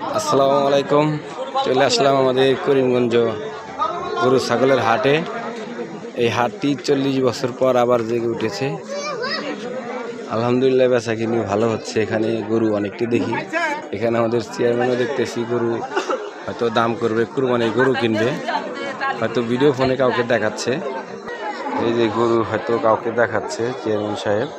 আসসালামু আলাইকুম। চলে আসলাম আমাদের করিমগঞ্জ গরু ছাগলের হাটে। এই হাটটি 40 বছর পর আবার জেগে উঠেছে। আলহামদুলিল্লাহ বেচা কিনি ভালো হচ্ছে। এখানে গরু অনেকটি দেখি। এখানে আমাদের চেয়ারম্যানও দেখতেছি গরু হয়তো দাম করবে, কুরবানির গরু কিনবে, হয়তো ভিডিও ফোনে কাউকে দেখাচ্ছে। এই যে গরু হয়তো কাউকে দেখাচ্ছে চেয়ারম্যান সাহেব।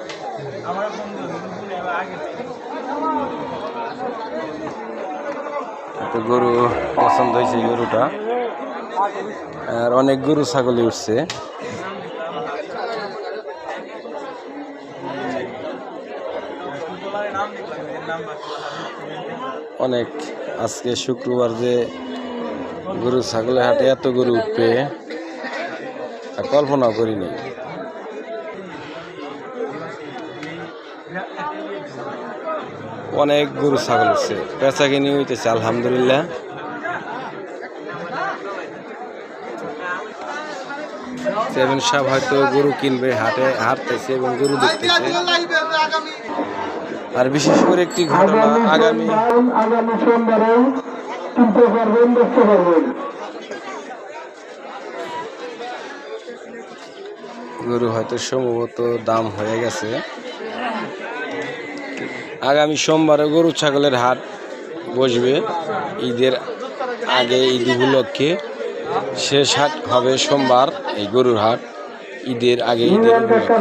তো গরু পছন্দ হয়েছে এই গরুটা, আর অনেক গরু ছাগলই উঠছে। অনেক আজকে শুক্রবার যে গরু ছাগলের হাটে এত গরু উঠবে আর কল্পনাও করিনি। অনেক গরু ছাগল উঠছে, বেচা কিনি হইতেছে আলহামদুলিল্লাহ। চেয়ারম্যান সাহেব হয়তো গরু কিনবে, হাটে হাঁটতেছে এবং গরু দেখতেছে। আর বিশেষ করে একটি ঘটনা, আগামী সোমবারে কিনতে পারবেন, দেখতে পারবেন। গরু হয়তো সম্ভবত দাম হয়ে গেছে। আগামী সোমবারে গরু ছাগলের হাট বসবে ঈদের আগে, ঈদ উপলক্ষে শেষ হাট হবে সোমবার। এই গরুর হাট ঈদের আগে, ঈদের উপলক্ষে।